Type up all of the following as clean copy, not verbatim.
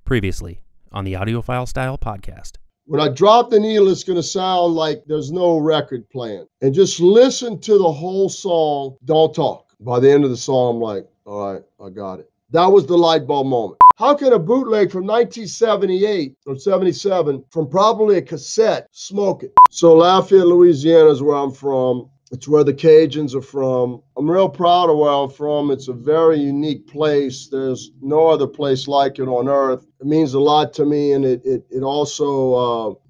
Previously on the Audiophile Style podcast. When I drop the needle, it's going to sound like there's no record playing. And just listen to the whole song. Don't talk. By the end of the song, I'm like, all right, I got it. That was the light bulb moment. How can a bootleg from 1978 or 77 from probably a cassette smoke it? So Lafayette, Louisiana is where I'm from. It's where the Cajuns are from. I'm real proud of where I'm from. It's a very unique place. There's no other place like it on earth. It means a lot to me, and it also,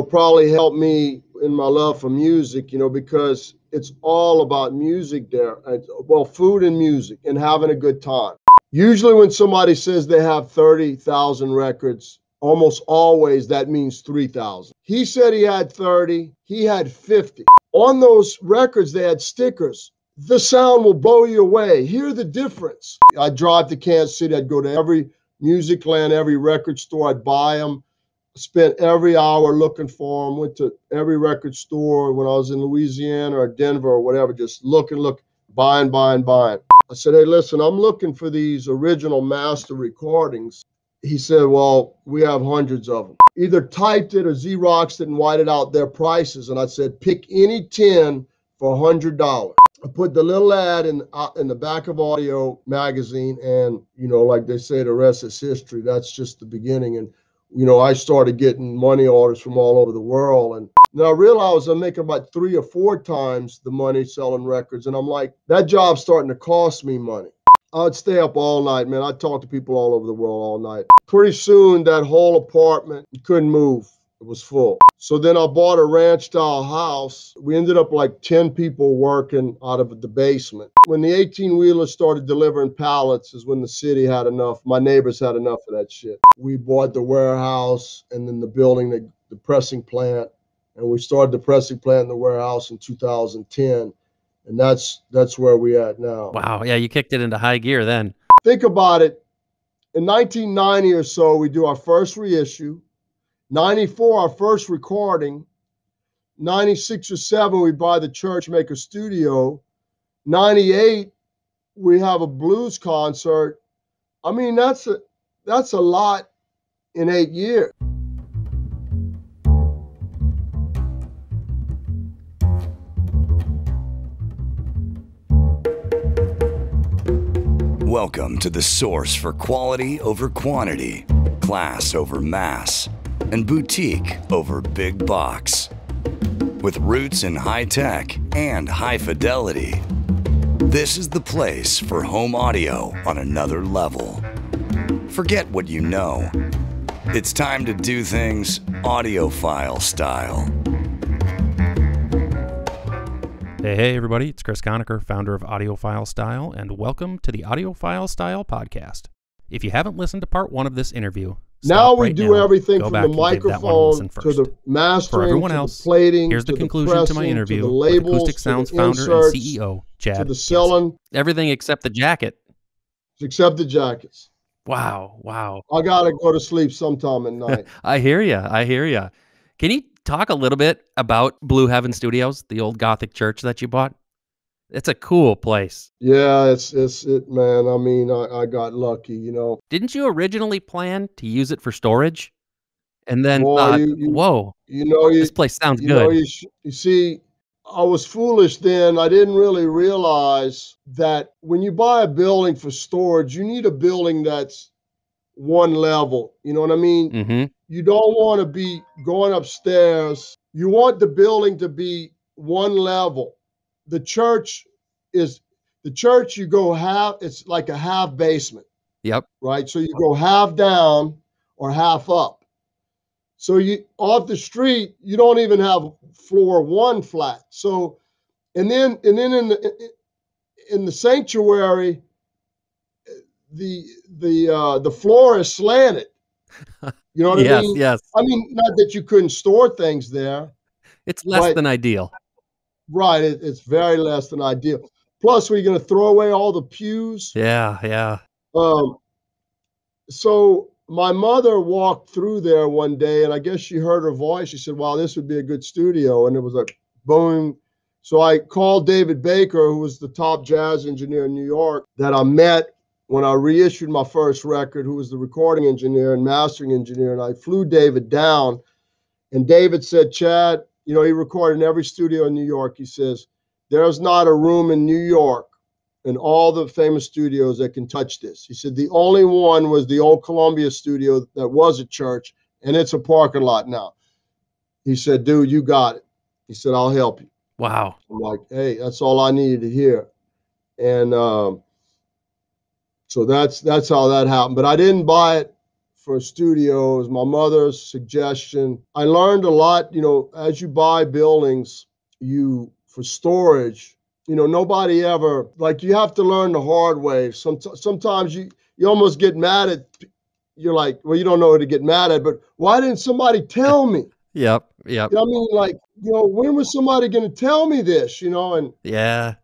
probably helped me in my love for music, because it's all about music there. Well, food and music and having a good time. Usually when somebody says they have 30,000 records, almost always that means 3,000. He said he had 30. He had 50. On those records, they had stickers. The sound will blow you away. Hear the difference. I'd drive to Kansas City. I'd go to every music land, every record store. I'd buy them. Spent every hour looking for them. Went to every record store when I was in Louisiana or Denver or whatever, just look, buying. I said, hey, listen, I'm looking for these original master recordings. He said, well, we have hundreds of them. Either typed it or Xeroxed it and whited out their prices. And I said, pick any 10 for $100. I put the little ad in the back of Audio magazine. And, like they say, the rest is history. That's just the beginning. And, I started getting money orders from all over the world. And then I realized I'm making about 3 or 4 times the money selling records. And I'm like, that job's starting to cost me money. I'd stay up all night, man. I'd talk to people all over the world all night. Pretty soon, that whole apartment, you couldn't move. It was full. So then I bought a ranch-style house. We ended up like 10 people working out of the basement. When the 18-wheelers started delivering pallets is when the city had enough. My neighbors had enough of that shit. We bought the warehouse and then the building, the pressing plant. And we started the pressing plant and the warehouse in 2010. And that's where we at now. Wow. Yeah, you kicked it into high gear then. Think about it. In 1990 or so, we do our first reissue. 94, our first recording. 96 or 7, we buy the church, make a studio. 98, we have a blues concert. I mean, that's a lot in 8 years. Welcome to the source for quality over quantity, class over mass, and boutique over big box. With roots in high tech and high fidelity, this is the place for home audio on another level. Forget what you know. It's time to do things audiophile style. Hey, everybody, it's Chris Connaker, founder of Audiophile Style, and welcome to the Audiophile Style podcast. If you haven't listened to part 1 of this interview, now we do everything from the microphone to the mastering, for everyone to else, the plating, here's the to conclusion the to my interview to the with labels, Acoustic Sound's to the founder inserts, and CEO, Chad. to the selling. Everything except the jacket. Except the jackets. Wow. I got to go to sleep sometime at night. I hear ya. Can you talk a little bit about Blue Heaven Studios, the old Gothic church that you bought? It's a cool place. Yeah, it's it, man. I mean, I got lucky, Didn't you originally plan to use it for storage? And then Boy, thought, this place sounds good. You see, I was foolish then. I didn't really realize that when you buy a building for storage, you need a building that's one level. You know what I mean? Mm-hmm. You don't want to be going upstairs. You want the building to be one level. The church you go half, it's like a half basement. Yep. Right? So you go half down or half up. So you off the street, you don't even have floor 1 flat. So, and then in the sanctuary, the floor is slanted. You know what I mean? Yes. I mean, not that you couldn't store things there. It's less than ideal. Right. It's very less than ideal. Plus, we're going to throw away all the pews. Yeah. So my mother walked through there one day, and I guess she heard her voice. She said, wow, this would be a good studio. And it was like, boom. So I called David Baker, who was the top jazz engineer in New York that I met when I reissued my first record, who was the recording engineer and mastering engineer, and I flew David down, and David said, Chad, you know, he recorded in every studio in New York. He says, there's not a room in New York in all the famous studios that can touch this. He said, the only one was the old Columbia studio that was a church, and it's a parking lot now. He said, dude, you got it. He said, I'll help you. Wow. I'm like, hey, that's all I needed to hear. And so that's how that happened. But I didn't buy it for a studio. It was my mother's suggestion. I learned a lot, you know, as you buy buildings, for storage, you know, nobody ever, like, you have to learn the hard way. Sometimes you almost get mad at, you're like, well, you don't know who to get mad at, but why didn't somebody tell me? Yep. You know, I mean, like, you know, when was somebody going to tell me this, you know? And yeah.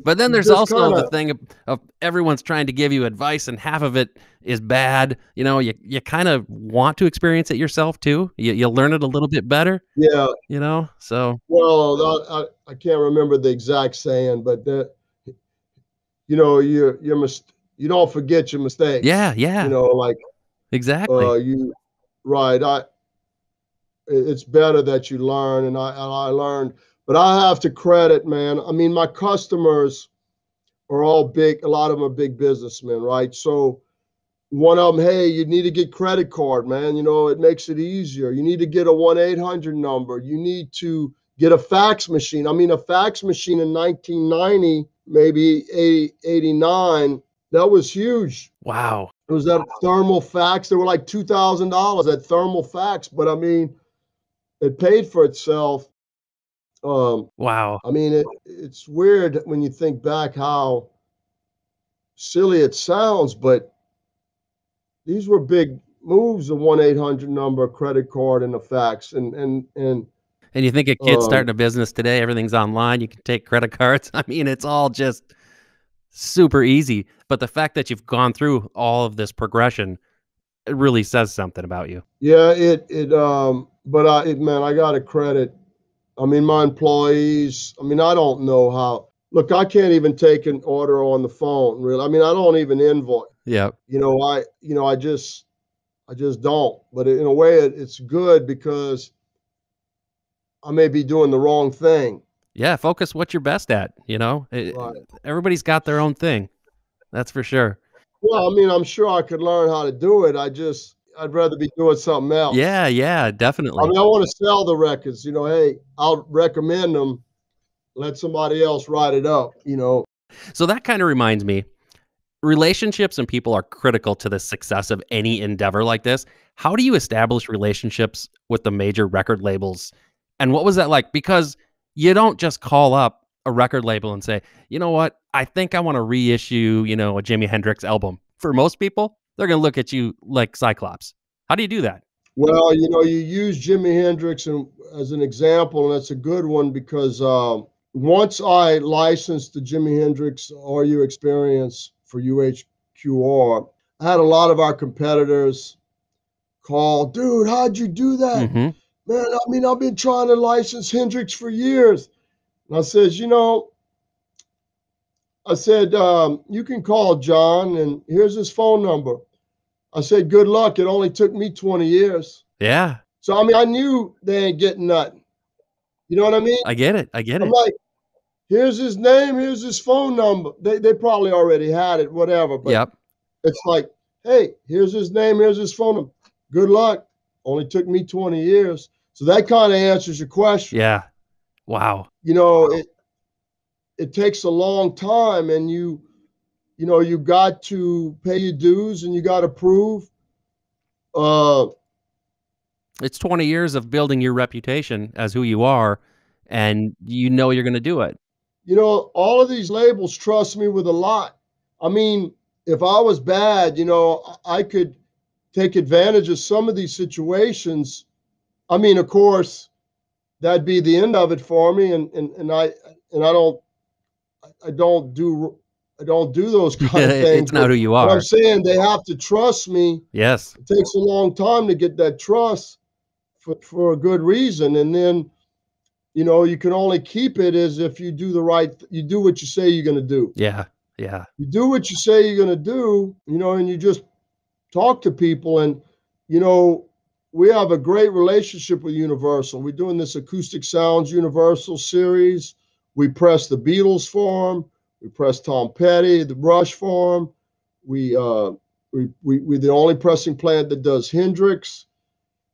But then there's also the thing of everyone's trying to give you advice, and half of it is bad. You know, you kind of want to experience it yourself too. You learn it a little bit better. Yeah. You know, so. Well, I can't remember the exact saying, but you know, you don't forget your mistakes. Yeah. Yeah. You know, like exactly. It's better that you learn, and I learned. But I have to credit, man. I mean, my customers are all big. A lot of them are big businessmen, right? So one of them, hey, you need to get credit card, man. You know, it makes it easier. You need to get a 1-800 number. You need to get a fax machine. I mean, a fax machine in 1990, maybe 89, that was huge. Wow. It was that thermal fax. They were like $2,000, that thermal fax. But I mean, it paid for itself. Wow. I mean, it's weird when you think back how silly it sounds, but these were big moves, a 1-800 number, a credit card, and a fax. And you think a kid starting a business today, everything's online, you can take credit cards. I mean, it's all just super easy. But the fact that you've gone through all of this progression, it really says something about you. Yeah, man, I got to credit. I mean, my employees, I mean, I don't know how. Look, I can't even take an order on the phone, really. I mean, I don't even invoice. Yeah. You know, I just don't. But in a way, it's good because I may be doing the wrong thing. Yeah, focus what you're best at, you know? Right. Everybody's got their own thing. That's for sure. Well, I mean, I'm sure I could learn how to do it. I'd rather be doing something else. Yeah, definitely. I mean, I want to sell the records, you know, hey, I'll recommend them. Let somebody else write it up, you know. So that kind of reminds me, relationships and people are critical to the success of any endeavor like this. How do you establish relationships with the major record labels? And what was that like? Because you don't just call up a record label and say, you know what, I think I want to reissue, you know, a Jimi Hendrix album. For most people, they're going to look at you like Cyclops. How do you do that? Well, you know, you use Jimi Hendrix as an example, and that's a good one because once I licensed the Jimi Hendrix RU Experience for UHQR, I had a lot of our competitors call, dude, how'd you do that? Mm-hmm. Man, I mean, I've been trying to license Hendrix for years. And I says, you know, you can call John, and here's his phone number. I said, good luck. It only took me 20 years. Yeah. So, I mean, I knew they ain't getting nothing. You know what I mean? I get it. I'm like, here's his name. Here's his phone number. They probably already had it, whatever. But yep. It's like, hey, here's his name. Here's his phone number. Good luck. Only took me 20 years. So that kind of answers your question. Yeah. Wow. You know, it takes a long time, and you got to pay your dues, and you got to prove. It's 20 years of building your reputation as who you are, and you know you're going to do it. You know, all of these labels trust me with a lot. I mean, if I was bad, you know, I could take advantage of some of these situations. I mean, of course, that'd be the end of it for me, and I don't do those kind of things. It's not who you are. But I'm saying they have to trust me. Yes. It takes a long time to get that trust for a good reason. And then, you know, you can only keep it as if you do what you say you're going to do. Yeah. Yeah. You do what you say you're going to do, and you just talk to people. And, we have a great relationship with Universal. We're doing this Acoustic Sounds Universal series. We press the Beatles for them. We press Tom Petty, the Rush for them. We're the only pressing plant that does Hendrix.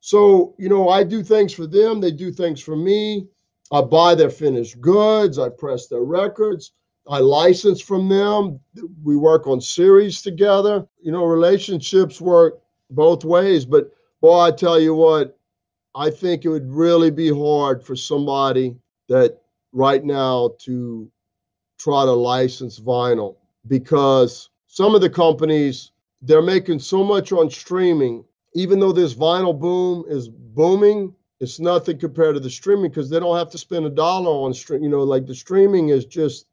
So, I do things for them. They do things for me. I buy their finished goods. I press their records. I license from them. We work on series together. Relationships work both ways. But boy, I tell you what, I think it would really be hard for somebody that right now to try to license vinyl, because some of the companies, they're making so much on streaming. Even though this vinyl boom is booming, it's nothing compared to the streaming, because they don't have to spend $1 on stream. Like the streaming is just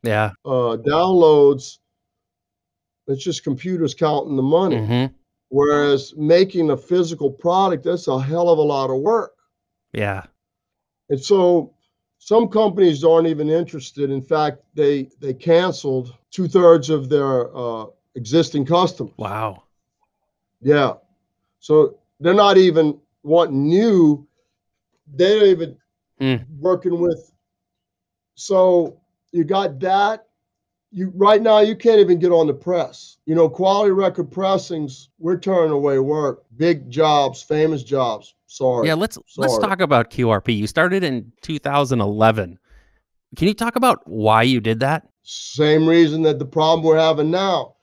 downloads. It's just computers counting the money. Mm-hmm. Whereas making a physical product, that's a hell of a lot of work. Yeah. And so some companies aren't even interested. In fact, they canceled 2/3 of their existing customers. Wow. Yeah. So they're not even wanting new. They don't even working with. So you got that. Right now you can't even get on the press. Quality record pressings, we're turning away work. Big jobs, famous jobs. Sorry. Yeah, let's talk about QRP. You started in 2011. Can you talk about why you did that? Same reason that the problem we're having now.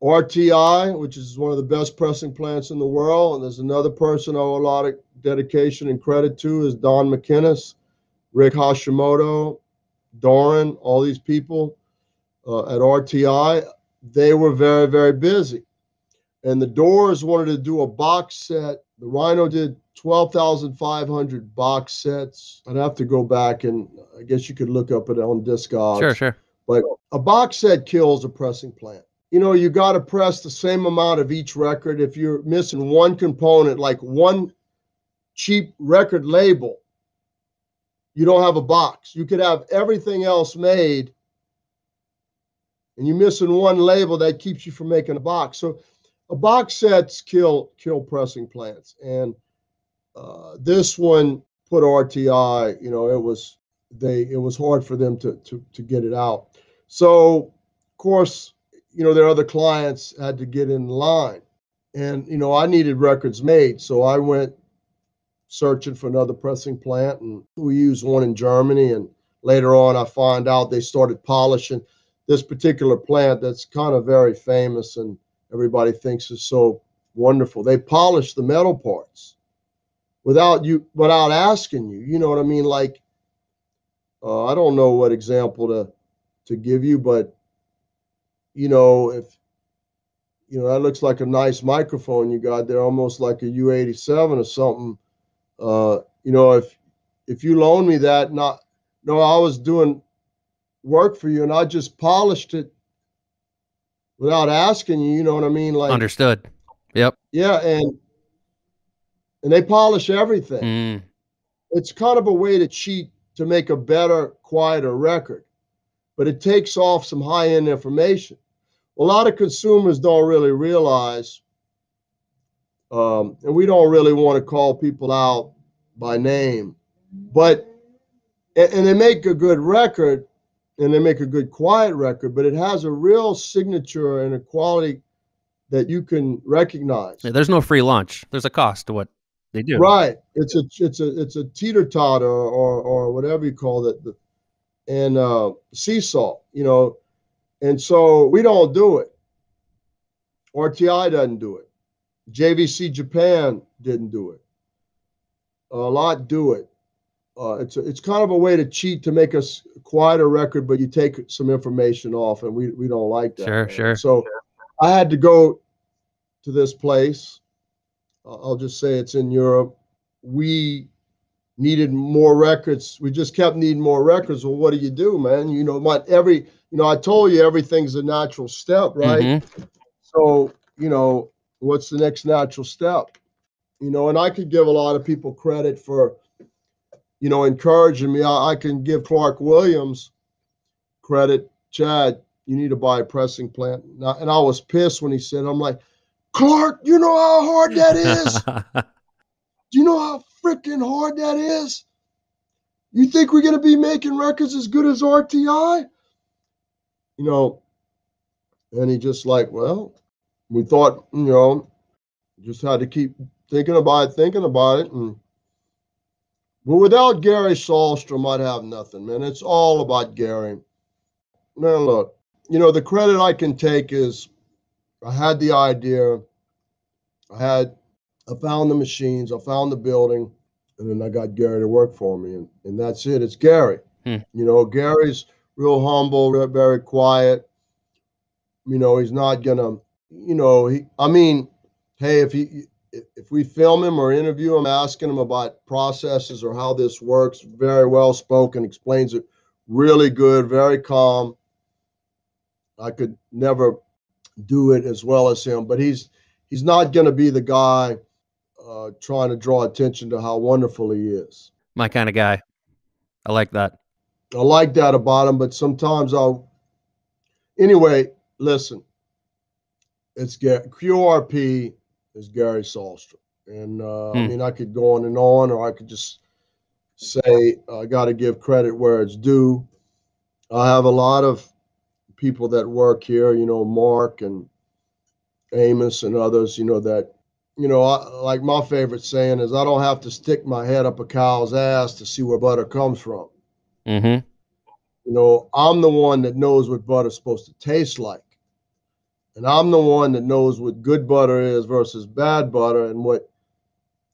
RTI, which is one of the best pressing plants in the world, and there's another person I owe a lot of dedication and credit to, is Don McInnes, Rick Hashimoto, Doran, all these people at RTI. They were very, very busy. And the Doors wanted to do a box set. The Rhino did 12,500 box sets. I'd have to go back, and I guess you could look up it on Discogs. Sure. But a box set kills a pressing plant. You got to press the same amount of each record. If you're missing one component, like one cheap record label, you don't have a box. You could have everything else made, and you're missing one label that keeps you from making a box. So a box sets kill pressing plants. And this one put RTI, it was hard for them to get it out. So of course, their other clients had to get in line. And, I needed records made. So I went searching for another pressing plant, and we used one in Germany. And later on, I found out they started polishing this particular plant that's kind of very famous and everybody thinks is so wonderful. They polish the metal parts without asking you. You know what I mean? Like, I don't know what example to give you, but if that looks like a nice microphone you got there, almost like a U87 or something. If you loan me that, I was doing work for you and I just polished it without asking you. You know what I mean? Like, understood. Yep. Yeah, and they polish everything. It's kind of a way to cheat to make a better, quieter record, but it takes off some high-end information. A lot of consumers don't really realize, and we don't really want to call people out by name, but, and they make a good record, and they make a good quiet record, but it has a real signature and a quality that you can recognize. Yeah, there's no free lunch. There's a cost to what they do. Right. It's a teeter-totter or whatever you call it, and seesaw, and so we don't do it. RTI doesn't do it. JVC Japan didn't do it. A lot do it. It's kind of a way to cheat to make us a quieter record, but you take some information off, and we don't like that. Sure. So I had to go to this place. I'll just say it's in Europe. We needed more records. We just kept needing more records. Well, what do you do, man? I told you everything's a natural step, right? So, what's the next natural step? And I could give a lot of people credit for, encouraging me. I can give Clark Williams credit, Chad. you need to buy a pressing plant. And I was pissed when he said, I'm like, Clark, you know how hard that is? Do you know how freaking hard that is? You think we're going to be making records as good as RTI? You know, and he just like, well, we thought, you know, just had to keep thinking about it. And but without Gary Sahlstrom, I'd have nothing, man. It's all about Gary. Man, look, you know, the credit I can take is I had the idea. I found the machines, I found the building, and then I got Gary to work for me. And that's it. It's Gary. You know, Gary's real humble, very quiet. You know, he's not gonna, you know, hey, if we film him or interview him, asking him about processes or how this works, very well spoken, explains it really good, very calm. I could never do it as well as him, but he's not going to be the guy trying to draw attention to how wonderful he is. My kind of guy. I like that. I like that about him, but sometimes anyway, listen, it's QRP is Gary Sahlstrom. And I mean, I could go on and on, or I could just say I got to give credit where it's due. I have a lot of people that work here, you know, Mark and Amos and others, you know, that, you know, like my favorite saying is, I don't have to stick my head up a cow's ass to see where butter comes from. Mm-hmm. You know, I'm the one that knows what butter's supposed to taste like. And I'm the one that knows what good butter is versus bad butter, and what,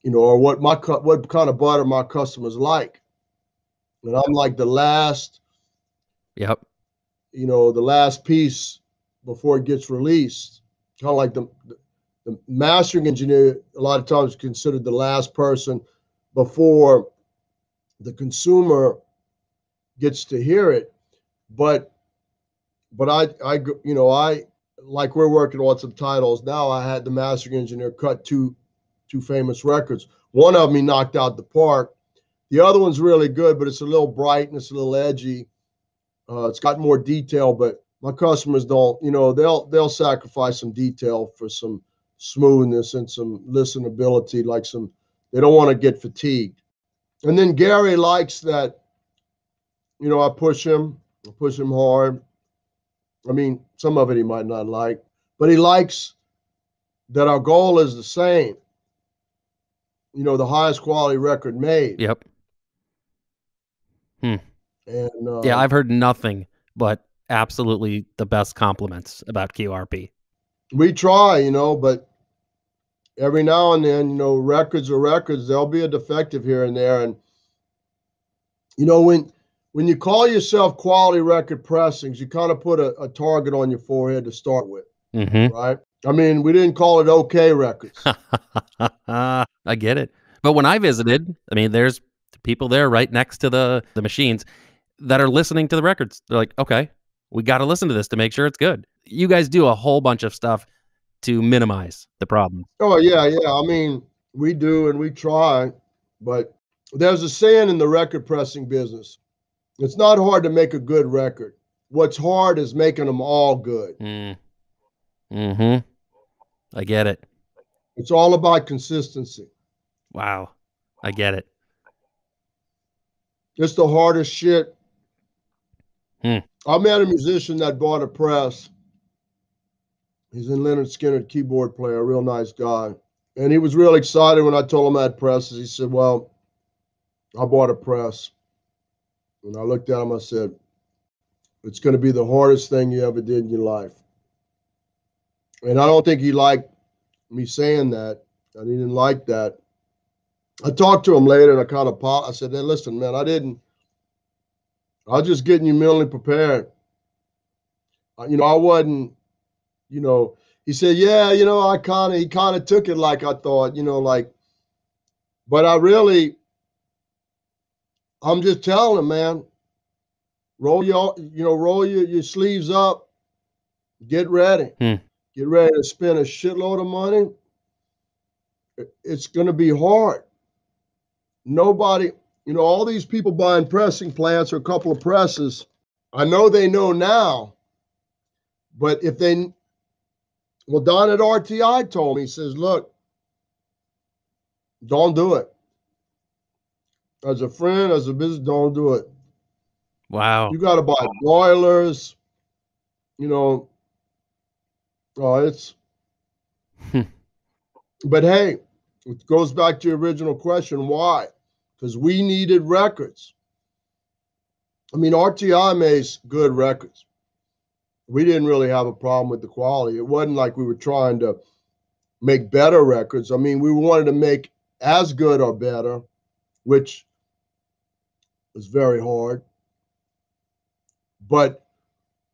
you know, or what kind of butter my customers like. And I'm like the last, Yep. you know, the last piece before it gets released. Kind of like the mastering engineer, a lot of times considered the last person before the consumer gets to hear it. But I you know, like we're working on some titles now. I had the mastering engineer cut two famous records. One of them he knocked out the park. The other one's really good, but it's a little bright and it's a little edgy. It's got more detail, but my customers don't, you know, they'll sacrifice some detail for some smoothness and some listenability, like they don't want to get fatigued. And then Gary likes that, you know, I push him hard. I mean, some of it he might not like, but he likes that our goal is the same. You know, the highest quality record made. Yep. And yeah, I've heard nothing but absolutely the best compliments about QRP. We try, you know, but every now and then, you know, records are records. There'll be a defective here and there. And, you know, when you call yourself Quality Record Pressings, you kind of put a target on your forehead to start with, right? I mean, we didn't call it OK Records. I get it. But when I visited, I mean, there's people there right next to the machines that are listening to the records. They're like, okay, we got to listen to this to make sure it's good. You guys do a whole bunch of stuff to minimize the problem. Oh, yeah. I mean, we do and we try, but there's a saying in the record pressing business. It's not hard to make a good record. What's hard is making them all good. I get it. It's all about consistency. Wow. I get it. It's the hardest shit. I met a musician that bought a press. He's in Leonard Skinner, keyboard player, a real nice guy. And he was real excited when I told him I had presses. He said, well, I bought a press. And I looked at him, I said, it's going to be the hardest thing you ever did in your life. And I don't think he liked me saying that. And he didn't like that. I talked to him later and I said, hey, listen, man, I was just getting you mentally prepared. You know, I wasn't, you know, he said, yeah, you know, he kind of took it like I thought, you know, like, but I'm just telling him, man, roll your sleeves up, get ready. Get ready to spend a shitload of money. It's going to be hard. Nobody, you know, all these people buying pressing plants or a couple of presses, I know they know now But if they, well, Don at RTI told me, he says, look, don't do it. As a friend, as a business, don't do it. Wow. You got to buy boilers, you know. Oh, it's, but hey, it goes back to your original question. Why? Because we needed records. I mean, RTI makes good records. We didn't really have a problem with the quality. It wasn't like we were trying to make better records. I mean, we wanted to make as good or better, which was very hard. But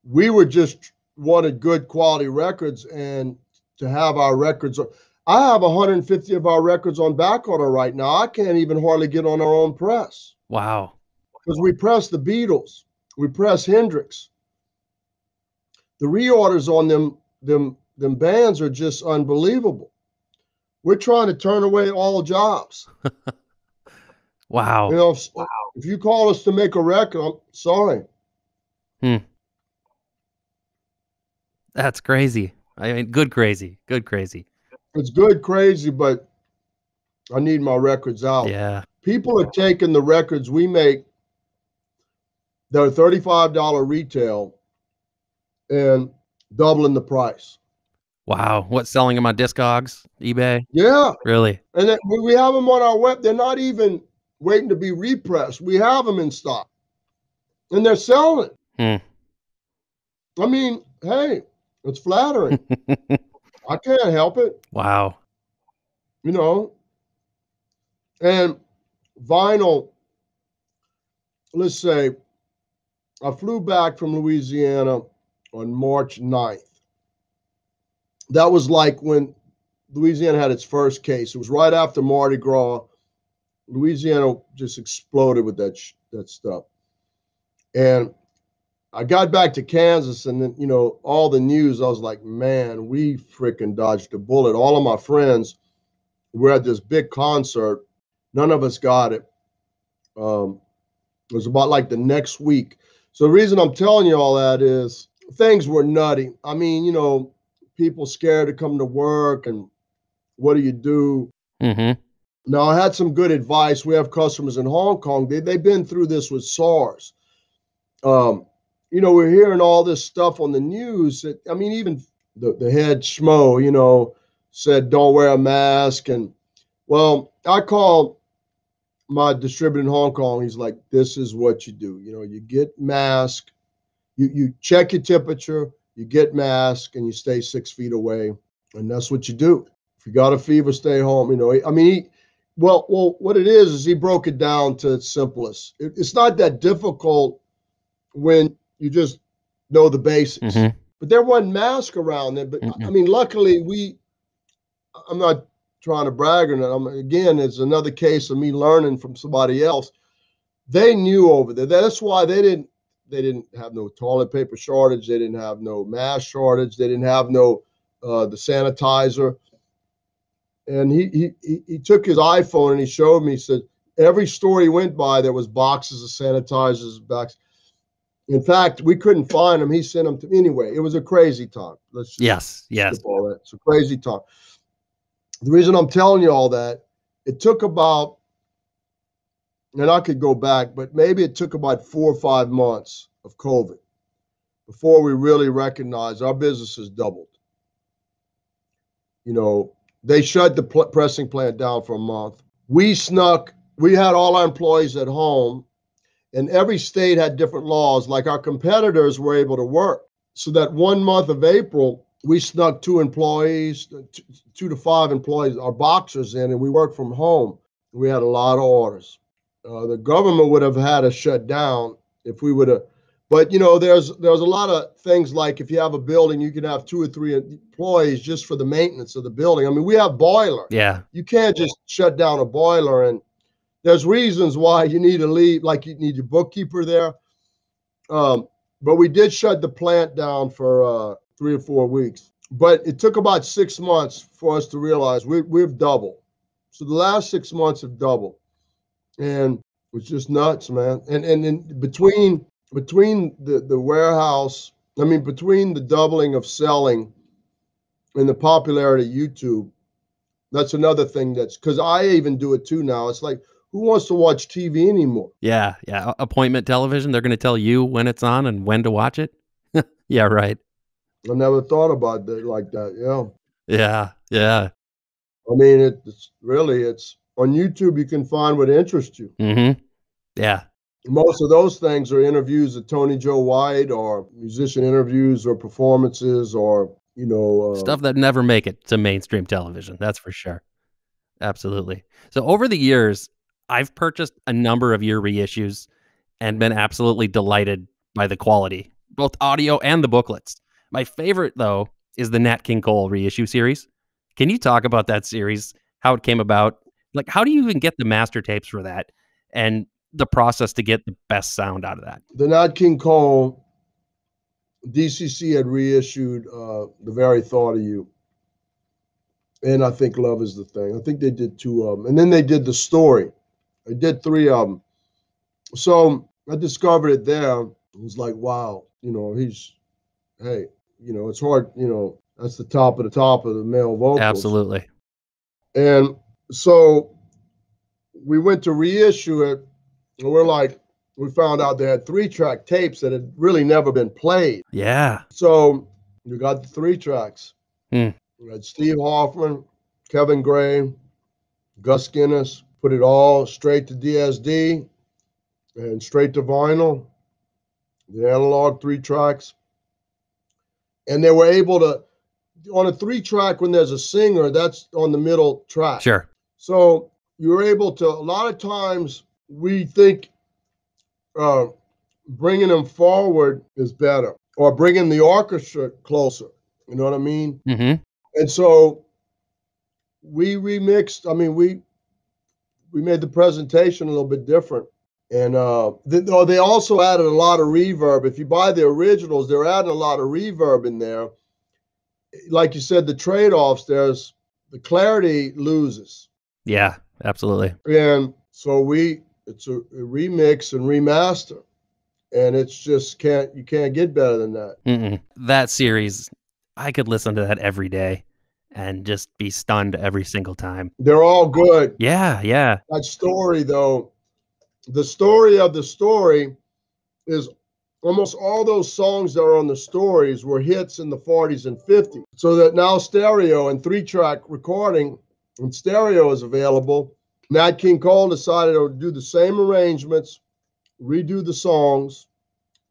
we were just wanted good quality records and to have our records. I have 150 of our records on back order right now. I can't even hardly get on our own press. Wow. Because we press the Beatles, we press Hendrix. The reorders on them bands are just unbelievable. We're trying to turn away all jobs. Wow. You know, if you call us to make a record, I'm sorry. That's crazy. I mean, good crazy. Good crazy. It's good crazy, but I need my records out. Yeah. People are taking the records we make that are $35 retail and doubling the price. Wow. What's selling them on Discogs, eBay? Yeah. Really? And then we have them on our web. They're not even waiting to be repressed. We have them in stock. And they're selling. I mean, hey, it's flattering. I can't help it. Wow. You know. And vinyl, let's say, I flew back from Louisiana on March 9th. That was like when Louisiana had its first case. It was right after Mardi Gras. Louisiana just exploded with that stuff. And I got back to Kansas, and then, you know, all the news, I was like, man, we freaking dodged a bullet. All of my friends were at this big concert. None of us got it. It was about like the next week. So the reason I'm telling you all that is things were nutty. I mean, you know, people scared to come to work, and what do you do? Now, I had some good advice. We have customers in Hong Kong. They've been through this with SARS. You know, we're hearing all this stuff on the news. I mean, even the head schmo, you know, said, don't wear a mask. And, well, I called my distributor in Hong Kong. He's like, this is what you do. You know, you get mask, you check your temperature, you get mask, and you stay 6 feet away. And that's what you do. If you got a fever, stay home. You know, I mean, well, what it is he broke it down to its simplest. It's not that difficult when you just know the basics. But there wasn't mask around there. But I mean, luckily I'm not trying to brag or not. Again, it's another case of me learning from somebody else. They knew over there. That's why they didn't have no toilet paper shortage. They didn't have no mask shortage. They didn't have no the sanitizer. And he took his iPhone and he showed me. He said every store he went by, there was boxes of sanitizers, boxes. In fact, we couldn't find them. He sent them to me. Anyway, it was a crazy time. Let's just skip all that. It's a crazy time. The reason I'm telling you all that, it took about, and I could go back, but maybe it took about 4 or 5 months of COVID before we really recognized our business has doubled. You know, they shut the pressing plant down for a month. We had all our employees at home. And every state had different laws. Like our competitors were able to work. So that 1 month of April, we snuck 2 employees, 2 to 5 employees, our boxers in, and we worked from home. We had a lot of orders. The government would have had us shut down if we would have. But, you know, there's a lot of things like if you have a building, you can have 2 or 3 employees just for the maintenance of the building. I mean, we have boiler. Yeah. You can't just shut down a boiler. And there's reasons why you need to leave, like you need your bookkeeper there. But we did shut the plant down for 3 or 4 weeks. But it took about 6 months for us to realize we've doubled. So the last 6 months have doubled. And it's just nuts, man. And between the warehouse I mean, between the doubling of selling and the popularity of YouTube, that's another thing that's because I even do it too now. It's like, who wants to watch TV anymore? Yeah, yeah. Appointment television, they're going to tell you when it's on and when to watch it. Yeah, right. I never thought about it like that. Yeah. Yeah, yeah. I mean, it's really, it's on YouTube, you can find what interests you. Mm-hmm. Yeah. Most of those things are interviews of Tony Joe White or musician interviews or performances or, Stuff that never make it to mainstream television. That's for sure. Absolutely. So over the years, I've purchased a number of your reissues and been absolutely delighted by the quality, both audio and the booklets. My favorite, though, is the Nat King Cole reissue series. Can you talk about that series, how it came about? Like, how do you even get the master tapes for that and the process to get the best sound out of that? the Nat King Cole, DCC had reissued The Very Thought of You. And I think Love Is the Thing. I think they did 2 of them. And then they did The Story. They did 3 of them. So I discovered it there. It was like, wow, hey, it's hard, that's the top of the male vocals. Absolutely. And so we went to reissue it, and we found out they had 3-track tapes that had really never been played. Yeah. So we got the 3 tracks. Hmm. We had Steve Hoffman, Kevin Gray, Gus Guinness, put it all straight to DSD and straight to vinyl, the analog 3 tracks. And they were able to, on a 3-track, when there's a singer, that's on the middle track. Sure. So you were able to, a lot of times we think bringing them forward is better, or bringing the orchestra closer. You know what I mean? Mm-hmm. And so we remixed. I mean, we made the presentation a little bit different. And they also added a lot of reverb. If you buy the originals, they're adding a lot of reverb in there. Like you said, the trade-offs, there's the clarity loses. Yeah, absolutely. And so it's a remix and remaster. And it's just you can't get better than that. Mm-mm. That series, I could listen to that every day and just be stunned every single time. They're all good. Yeah, yeah. That story, though, the story of the story is almost all those songs that are on the stories were hits in the 40s and 50s. So that now stereo and 3-track recording and stereo is available. Nat King Cole decided to do the same arrangements, redo the songs,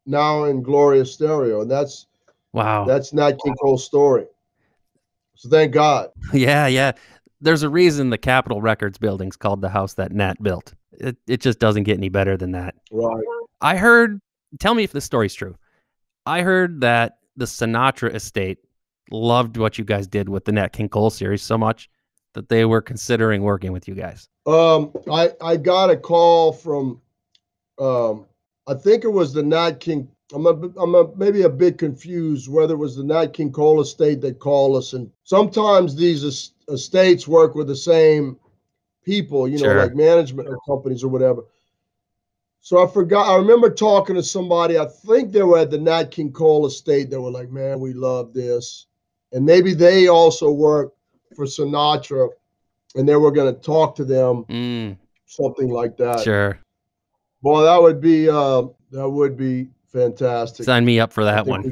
now in glorious stereo. And that's Nat King Cole's story. So thank God. Yeah, yeah. There's a reason the Capitol Records building's called the house that Nat built. It just doesn't get any better than that. Right. I heard, tell me if this story's true. I heard that the Sinatra estate loved what you guys did with the Nat King Cole series so much that they were considering working with you guys. I got a call from, I think it was the Nat King. I'm maybe a bit confused whether it was the Nat King Cole estate that called us. And sometimes these estates work with the same people, Sure. like management or companies or whatever. So I remember talking to somebody, I think they were at the Nat King Cole estate. They were like, man, we love this. And maybe they also worked for Sinatra and they were going to talk to them, something like that. Sure. Boy, that would be fantastic. Sign me up for that one.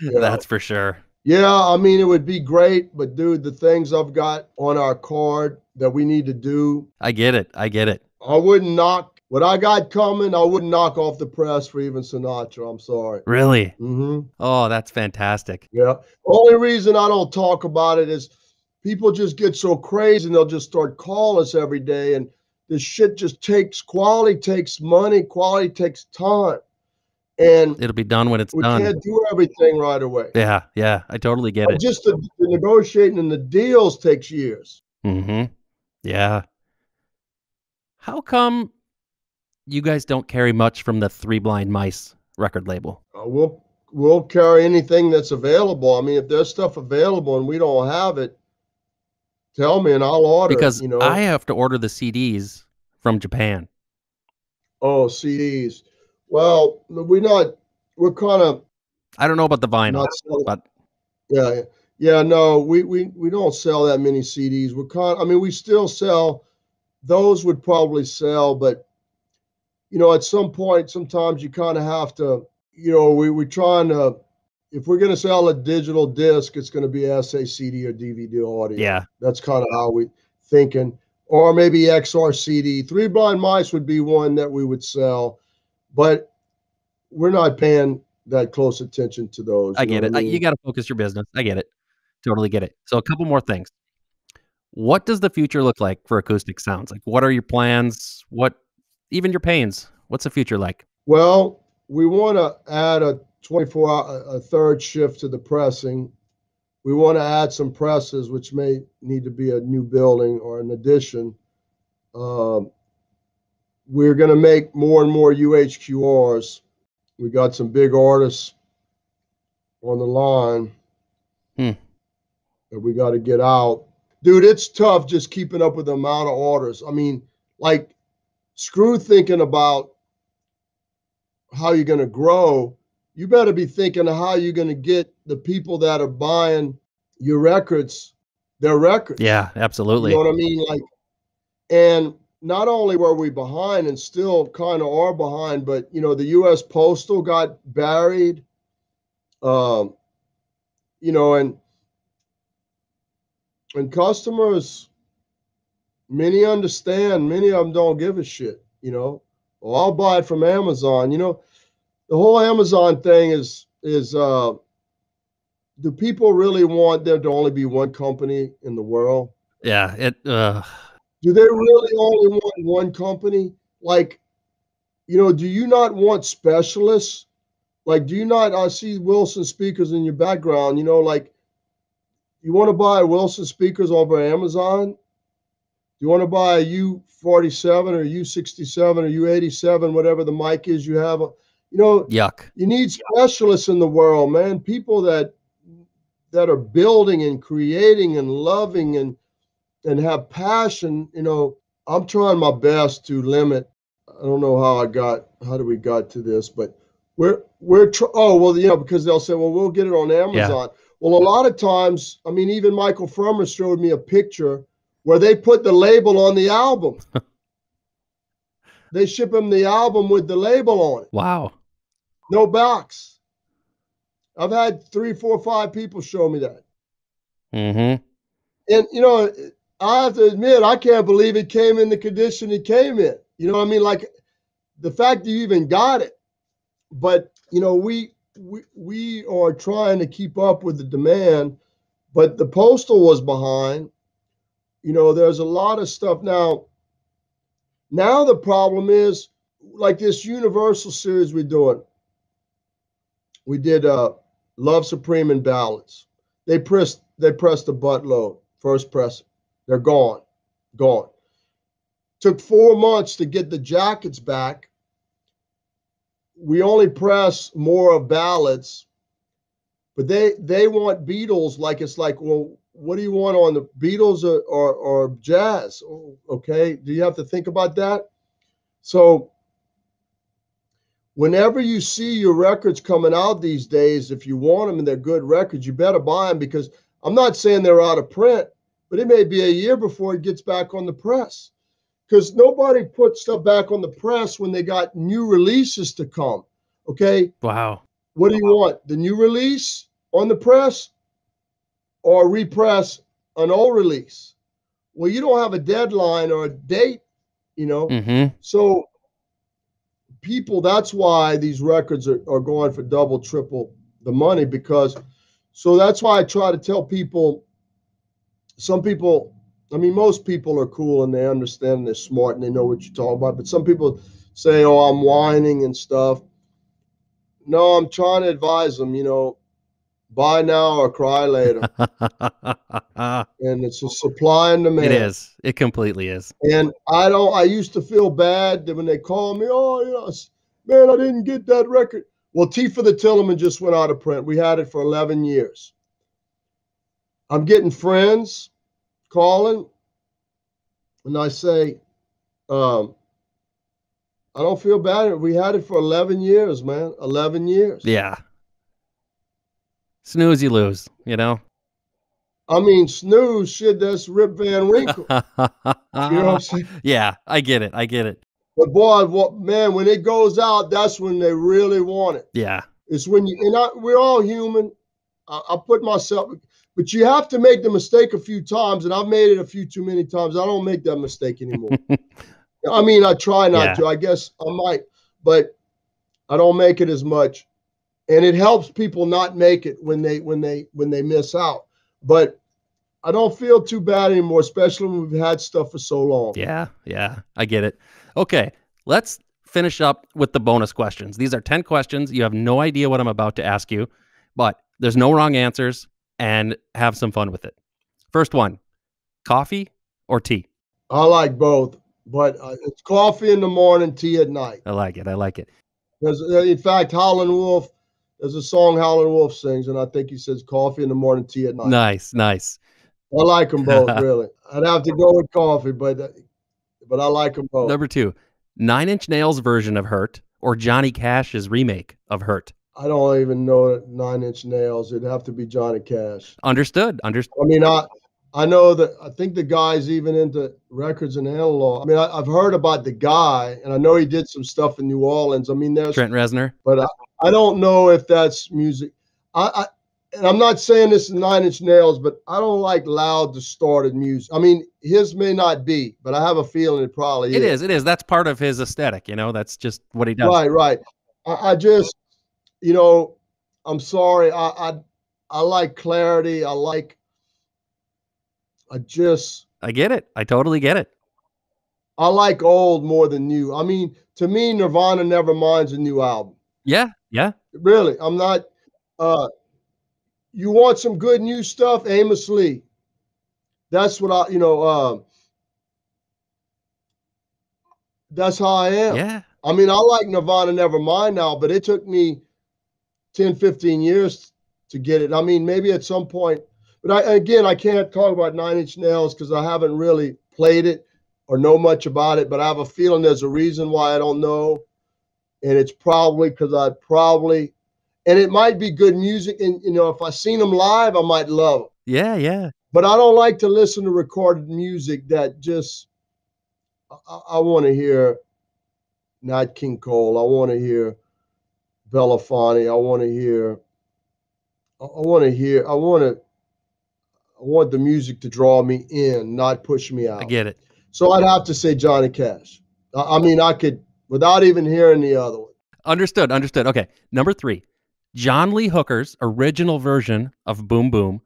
Yeah. That's for sure. Yeah, I mean, it would be great, but dude, the things I've got on our card that we need to do. I get it. I wouldn't knock what I got coming. I wouldn't knock off the press for even Sinatra. I'm sorry. Really? Mm-hmm. Oh, that's fantastic. Yeah. Only reason I don't talk about it is people just get so crazy and they'll just start calling us every day. And this shit just quality takes money, quality takes time. And it'll be done when it's done. We can't do everything right away. Yeah, yeah. I totally get it. Just the negotiating and the deals takes years. Mm-hmm. Yeah. How come you guys don't carry much from the Three Blind Mice record label? We'll carry anything that's available. I mean, if there's stuff available and we don't have it, tell me and I'll order because it, you know. I have to order the CDs from Japan. Oh, CDs. Well, we're kind of I don't know about the vinyl, Not selling. but Yeah, yeah. No, we don't sell that many CDs. I mean, we still sell. Those would probably sell, but at some point, sometimes you kind of have to. We're trying to. If we're going to sell a digital disc, it's going to be SACD or DVD audio. yeah, That's kind of how we thinking. Or maybe XR CD. Three Blind Mice would be one that we would sell, but we're not paying that close attention to those. I You know get what it. I mean? You got to focus your business. I get it. Totally get it. So a couple more things. What does the future look like for acoustic sounds? Like, what are your plans? Even your pains? What's the future like? Well, we want to add a 24-hour, a third shift to the pressing. We want to add some presses, which may need to be a new building or an addition. We're going to make more and more UHQRs. We got some big artists on the line that we got to get out. Dude, it's tough just keeping up with the amount of orders. I mean, like, screw thinking about how you're going to grow. You better be thinking of how you're going to get the people that are buying your records, their records. Yeah, absolutely. You know what I mean? Like, and not only were we behind and still kind of are behind, but the U.S. Postal got buried. And customers, many understand, many of them don't give a shit. Well, I'll buy it from Amazon. The whole Amazon thing is do people really want there to only be one company in the world? Yeah, Do they really only want one company? Like, do you not want specialists? Like, do you not? I see Wilson speakers in your background. Like, you want to buy Wilson speakers over Amazon? You want to buy a U47 or U67 or U87, whatever the mic is you have? yuck. You need specialists in the world, man. People that are building and creating and loving and have passion. I'm trying my best to limit. I don't know how we got to this, but because they'll say, well, we'll get it on Amazon. Yeah. Well, a lot of times, I mean, even Michael Frommer showed me a picture where they put the label on the album. They ship him the album with the label on it. Wow. No box. I've had 3, 4, 5 people show me that. Mm-hmm. And, I have to admit, I can't believe it came in the condition it came in. You know what I mean? Like, the fact that you even got it. But, we are trying to keep up with the demand, but the Postal was behind. There's a lot of stuff now. Now the problem is, like this Universal series we're doing. We did Love Supreme and Ballads. They pressed a buttload, first press. They're gone. Took 4 months to get the jackets back. We only press more of ballads, but they want Beatles. Like, it's like, well, what do you want on the Beatles or jazz? Okay, do you have to think about that? So whenever you see your records coming out these days, if you want them and they're good records, you better buy them, because I'm not saying they're out of print, but it may be a year before it gets back on the press, because nobody puts stuff back on the press when they got new releases to come. Okay. Wow. What do you want? The new release on the press or repress an old release? Well, you don't have a deadline or a date, Mm-hmm. So people, that's why these records are going for double, triple the money, so that's why I try to tell people, some people, I mean, most people are cool and they understand and they're smart and they know what you're talking about. But some people say, oh, I'm whining and stuff. No, I'm trying to advise them, buy now or cry later. And it's a supply and demand. It is. It completely is. And I used to feel bad that when they call me, oh, man, I didn't get that record. Well, T for the Tillman just went out of print. We had it for 11 years. I'm getting friends calling, and I say, I don't feel bad. We had it for 11 years, man. 11 years. Yeah. Snooze, you lose, you know? I mean, snooze, shit, that's Rip Van Winkle. You know what I'm saying? Yeah, I get it. I get it. But boy, man, when it goes out, that's when they really want it. Yeah. It's when you, and we're all human. I put myself, but you have to make the mistake a few times, and I've made it a few too many times. I don't make that mistake anymore. I mean, I try not to. I guess I might, but I don't make it as much. And it helps people not make it when they miss out. But I don't feel too bad anymore, especially when we've had stuff for so long. Yeah, I get it. Okay, let's finish up with the bonus questions. These are 10 questions. You have no idea what I'm about to ask you, but there's no wrong answers, and have some fun with it. First one, coffee or tea? I like both, but it's coffee in the morning, tea at night. I like it. I like it. Because in fact, Howlin' Wolf, there's a song Howlin' Wolf sings, and I think he says coffee in the morning, tea at night. Nice, nice. I like them both, really. I'd have to go with coffee, but I like them both. Number 2, Nine Inch Nails version of Hurt or Johnny Cash's remake of Hurt? I don't even know Nine Inch Nails. It'd have to be Johnny Cash. Understood. I mean, I know that I think the guy's even into records and analog. I mean, I've heard about the guy, and I know he did some stuff in New Orleans. I mean, there's Trent Reznor. But I don't know if that's music. And I'm not saying this is Nine Inch Nails, but I don't like loud, distorted music. I mean, his may not be, but I have a feeling it probably is. It is. That's part of his aesthetic, you know? That's just what he does. Right. I just, you know, I'm sorry. I like clarity. I get it. I totally get it. I like old more than new. I mean, to me, Nirvana Nevermind's a new album. Yeah. Really. I'm not, you want some good new stuff? Amos Lee. That's what that's how I am. Yeah. I mean, I like Nirvana Nevermind now, but it took me 10, 15 years to get it. I mean, maybe at some point, but I can't talk about Nine Inch Nails because I haven't really played it or know much about it, but I have a feeling there's a reason why I don't know. And it's probably because and it might be good music. And, if I seen them live, I might love them. Yeah. But I don't like to listen to recorded music that just, I want to hear Nat King Cole. I want to hear Belafonte. I want the music to draw me in, not push me out. I get it. So I'd have to say Johnny Cash. I mean, I could, without even hearing the other one. Understood. Okay. Number 3, John Lee Hooker's original version of Boom Boom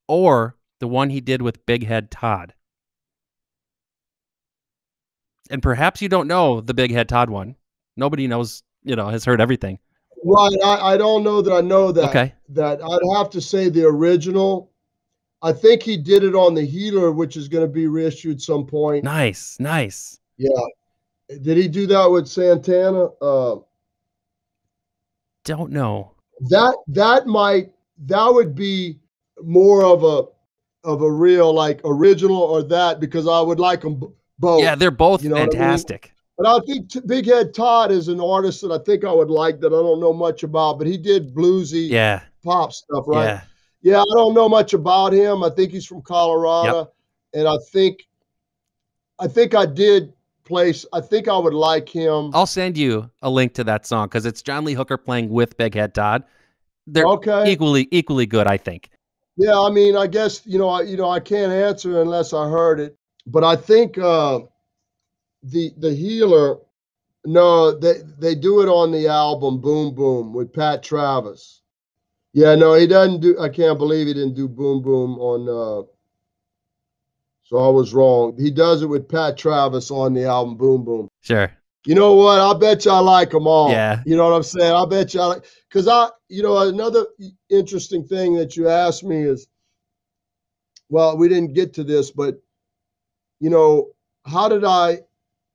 or the one he did with Big Head Todd. And perhaps you don't know the Big Head Todd one. Nobody knows, has heard everything. Right. I don't know that I know that. Okay. That I'd have to say the original. I think he did it on the Healer, which is going to be reissued some point. Nice. Yeah. Did he do that with Santana? Don't know. That would be more of a real like original or that, because I would like them both. Yeah, they're both fantastic. But I think Big Head Todd is an artist that I think I would like that I don't know much about, but he did bluesy pop stuff, right? Yeah, I don't know much about him. I think he's from Colorado. Yep. And I think I did place. I think I would like him. I'll send you a link to that song because it's John Lee Hooker playing with Big Head Todd. They're equally good, I think. Yeah, I mean, I guess I can't answer unless I heard it, but I think the Healer. No, they do it on the album Boom Boom with Pat Travis. Yeah, no, he doesn't do. I can't believe he didn't do Boom Boom on. So I was wrong. He does it with Pat Travis on the album Boom Boom. Sure. You know what? I bet you I like them all. Yeah. You know what I'm saying? I bet you I like, because another interesting thing that you asked me is, well, we didn't get to this, but how did I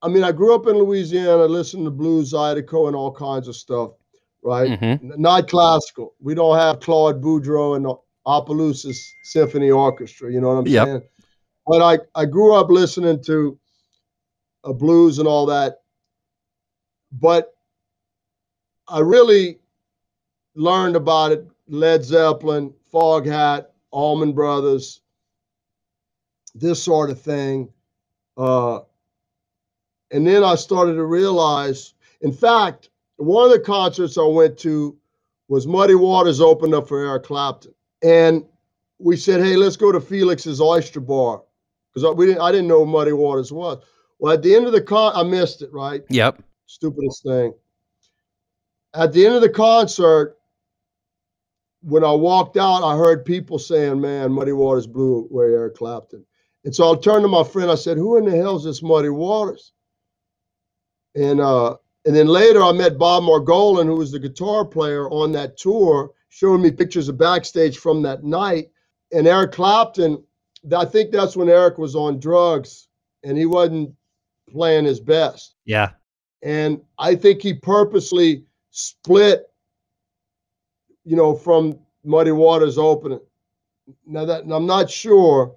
mean, I grew up in Louisiana, listened to blues, Zydeco, and all kinds of stuff, right? Mm-hmm. Not classical. We don't have Claude Boudreau and the Opelousas Symphony Orchestra. You know what I'm saying? But I grew up listening to blues and all that. But I really learned about it Led Zeppelin, Foghat, Allman Brothers, this sort of thing. And then I started to realize, in fact, one of the concerts I went to was Muddy Waters opened up for Eric Clapton. And we said, hey, let's go to Felix's Oyster Bar. Because I didn't know who Muddy Waters was. Well, at the end of the I missed it, right? Yep. Stupidest thing. At the end of the concert, when I walked out, I heard people saying, man, Muddy Waters blew away Eric Clapton. And so I turned to my friend. I said, who in the hell is this Muddy Waters? And then later I met Bob Margolin, who was the guitar player on that tour, showing me pictures of backstage from that night. And Eric Clapton, I think that's when Eric was on drugs and he wasn't playing his best. Yeah. And I think he purposely split, you know, from Muddy Waters opening. Now that I'm not sure.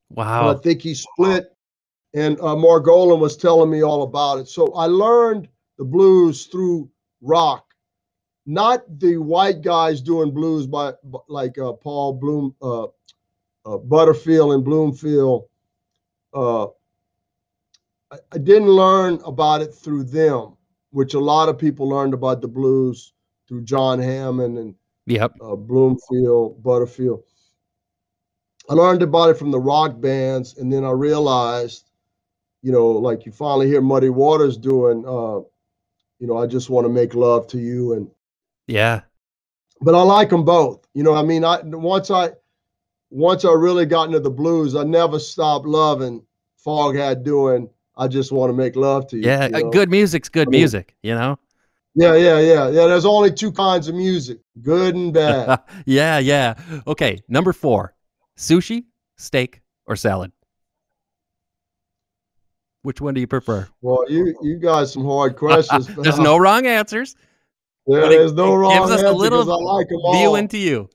Wow. But I think he split, and Margolin was telling me all about it. So I learned the blues through rock, not the white guys doing blues like Paul Bloom, Butterfield and Bloomfield. I didn't learn about it through them, which a lot of people learned about the blues through John Hammond and Yep. Bloomfield, Butterfield. I learned about it from the rock bands, and then I realized, you know, like you finally hear Muddy Waters doing, you know, I Just Want to Make Love to You, and Yeah. but I like them both. You know, I mean, once I really got into the blues, I never stopped loving Foghat doing I Just Want to Make Love to You. Yeah. You know? Good music's good music, you know? Yeah. There's only two kinds of music, good and bad. Yeah. Okay. Number 4, sushi, steak, or salad? Which one do you prefer? Well, you got some hard questions. There's no wrong answers. Yeah, there's no wrong gives us answer a little 'cause I like them view all. into you.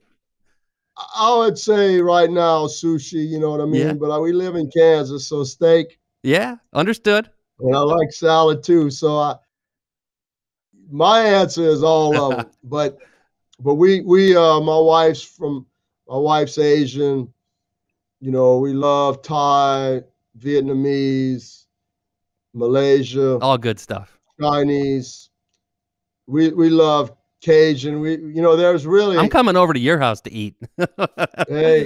I would say right now sushi, you know what I mean? Yeah. But we live in Kansas, so steak. Yeah. Understood. And I like salad too. So my answer is all of them. But my wife's Asian. You know, we love Thai, Vietnamese, Malaysia, All good stuff. Chinese. We love Cajun. There's really. I'm coming over to your house to eat. Hey,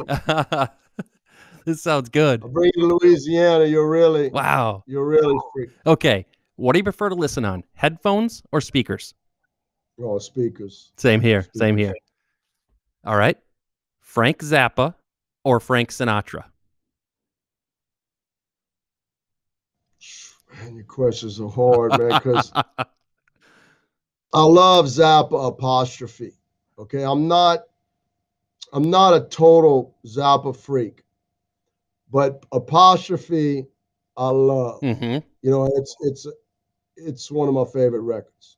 this sounds good. I'll bring you to Louisiana. Wow. You're really free. Okay. What do you prefer to listen on? Headphones or speakers? Oh, speakers. Same here. Same here. All right. Frank Zappa or Frank Sinatra? Man, your questions are hard, man, because I love Zappa apostrophe. Okay, I'm not a total Zappa freak, but apostrophe I love. Mm-hmm. You know, it's one of my favorite records.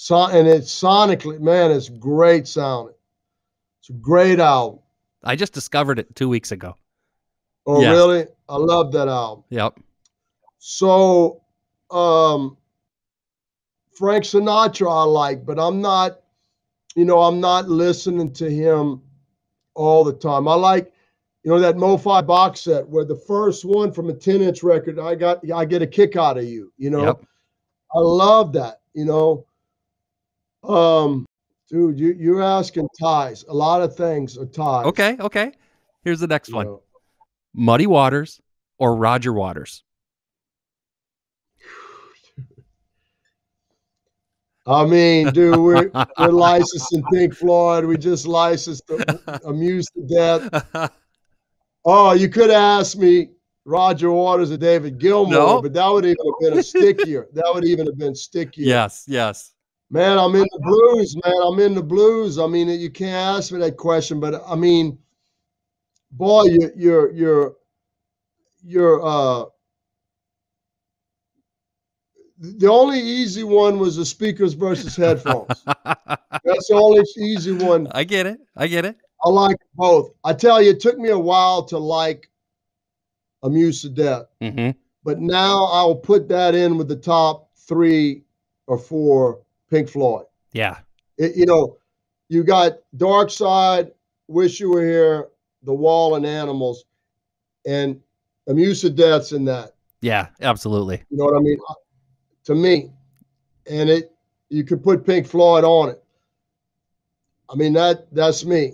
And it's sonically, man, it's great sounding. It's a great album. I just discovered it 2 weeks ago. Oh, Yes. really? I love that album. Yep. So, Frank Sinatra I like, but I'm not listening to him all the time. I like, that Mo-Fi box set where the first one from a 10-inch record, I get a kick out of you, Yep. I love that, dude, you're asking ties. A lot of things are ties. Okay. Here's the next you one. know. Muddy Waters or Roger Waters? I mean, dude, we're licensing Pink Floyd. We just licensed Amused to Death. Oh, you could have asked me Roger Waters or David Gilmour, No. but that would even have been stickier. That would even have been stickier. Yes. Man, I'm in the blues, man. I'm in the blues. I mean, you can't ask me that question, but I mean, boy, you're the only easy one was the speakers versus headphones. That's the only easy one. I get it. I like both. I tell you, it took me a while to like Amused to Death, Mm-hmm. but now I'll put that in with the top 3 or 4 Pink Floyd. Yeah. You got Dark Side, Wish You Were Here, The Wall, and Animals, and Amuse to Death's in that. Yeah, absolutely. You know what I mean? To me, and you could put Pink Floyd on it. I mean, that's me.